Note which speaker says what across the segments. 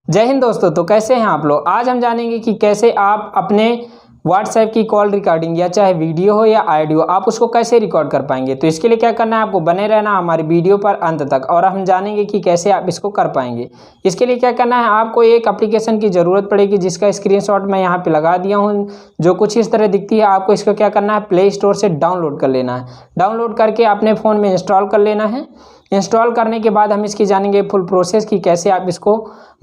Speaker 1: जय हिंद दोस्तों। तो कैसे हैं आप लोग। आज हम जानेंगे कि कैसे आप अपने व्हाट्सएप की कॉल रिकॉर्डिंग या चाहे वीडियो हो या ऑडियो आप उसको कैसे रिकॉर्ड कर पाएंगे। तो इसके लिए क्या करना है, आपको बने रहना हमारी वीडियो पर अंत तक और हम जानेंगे कि कैसे आप इसको कर पाएंगे। इसके लिए क्या करना है, आपको एक एप्लीकेशन की ज़रूरत पड़ेगी जिसका स्क्रीनशॉट मैं यहाँ पे लगा दिया हूँ, जो कुछ इस तरह दिखती है। आपको इसको क्या करना है, प्ले स्टोर से डाउनलोड कर लेना है। डाउनलोड करके अपने फ़ोन में इंस्टॉल कर लेना है। इंस्टॉल करने के बाद हम इसकी जानेंगे फुल प्रोसेस की कैसे आप इसको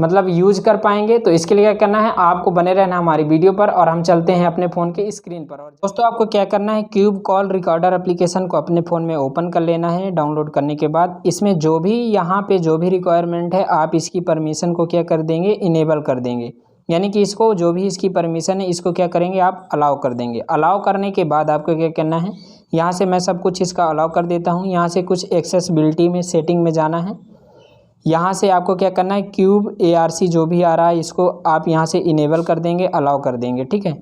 Speaker 1: मतलब यूज़ कर पाएंगे। तो इसके लिए क्या करना है, आपको बने रहना हमारी वीडियो पर और हम चलते हैं अपने फ़ोन के स्क्रीन पर। और दोस्तों आपको क्या करना है, क्यूब कॉल रिकॉर्डर एप्लीकेशन को अपने फ़ोन में ओपन कर लेना है। डाउनलोड करने के बाद इसमें जो भी यहाँ पे जो भी रिक्वायरमेंट है आप इसकी परमिशन को क्या कर देंगे, इनेबल कर देंगे। यानी कि इसको जो भी इसकी परमिशन है इसको क्या करेंगे, आप अलाउ कर देंगे। अलाउ करने के बाद आपको क्या करना है, यहाँ से मैं सब कुछ इसका अलाउ कर देता हूँ। यहाँ से कुछ एक्सेसिबिलिटी में सेटिंग में जाना है। यहाँ से आपको क्या करना है, क्यूब ARC जो भी आ रहा है इसको आप यहाँ से इनेबल कर देंगे, अलाउ कर देंगे। ठीक है।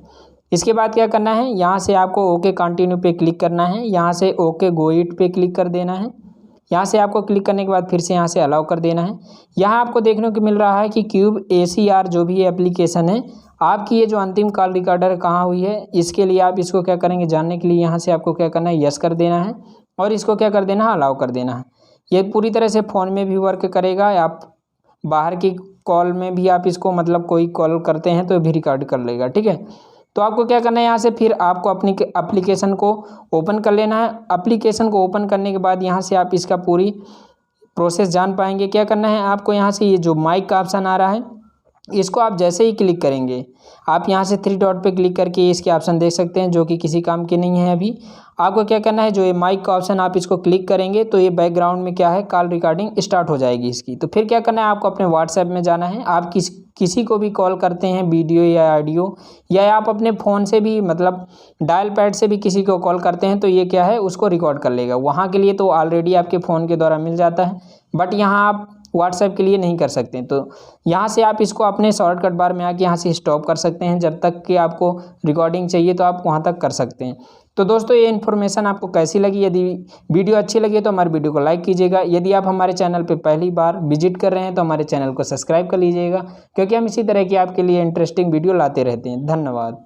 Speaker 1: इसके बाद क्या करना है, यहाँ से आपको ओके कंटिन्यू पे क्लिक करना है। यहाँ से ओके गो इट पे क्लिक कर देना है। यहाँ से आपको क्लिक करने के बाद फिर से यहाँ से अलाउ कर देना है। यहाँ आपको देखने को मिल रहा है कि क्यूब ACR जो भी एप्लीकेशन है, आपकी ये जो अंतिम कॉल रिकॉर्डर कहाँ हुई है, इसके लिए आप इसको क्या करेंगे, जानने के लिए यहाँ से आपको क्या करना है, यस कर देना है और इसको क्या कर देना है, अलाउ कर देना है। ये पूरी तरह से फ़ोन में भी वर्क करेगा। आप बाहर की कॉल में भी आप इसको मतलब कोई कॉल करते हैं तो भी रिकॉर्ड कर लेगा। ठीक है। तो आपको क्या करना है, यहाँ से फिर आपको अपनी एप्लीकेशन को ओपन कर लेना है। एप्लीकेशन को ओपन करने के बाद यहाँ से आप इसका पूरी प्रोसेस जान पाएंगे। क्या करना है आपको, यहाँ से ये जो माइक का ऑप्शन आ रहा है इसको आप जैसे ही क्लिक करेंगे, आप यहाँ से 3 डॉट पे क्लिक करके इसके ऑप्शन देख सकते हैं जो कि किसी काम के नहीं है अभी। आपको क्या करना है, जो ये माइक का ऑप्शन आप इसको क्लिक करेंगे तो ये बैकग्राउंड में क्या है, कॉल रिकॉर्डिंग स्टार्ट हो जाएगी इसकी। तो फिर क्या करना है, आपको अपने व्हाट्सएप में जाना है। आप किसी को भी कॉल करते हैं वीडियो या ऑडियो, या आप अपने फ़ोन से भी मतलब डायल पैड से भी किसी को कॉल करते हैं तो ये क्या है, उसको रिकॉर्ड कर लेगा। वहाँ के लिए तो ऑलरेडी आपके फ़ोन के द्वारा मिल जाता है, बट यहाँ आप व्हाट्सएप के लिए नहीं कर सकते। तो यहाँ से आप इसको अपने शॉर्टकट बार में आके यहाँ से स्टॉप कर सकते हैं। जब तक कि आपको रिकॉर्डिंग चाहिए तो आप वहाँ तक कर सकते हैं। तो दोस्तों ये इन्फॉर्मेशन आपको कैसी लगी, यदि वीडियो अच्छी लगी तो हमारे वीडियो को लाइक कीजिएगा। यदि आप हमारे चैनल पे पहली बार विजिट कर रहे हैं तो हमारे चैनल को सब्सक्राइब कर लीजिएगा, क्योंकि हम इसी तरह की आपके लिए इंटरेस्टिंग वीडियो लाते रहते हैं। धन्यवाद।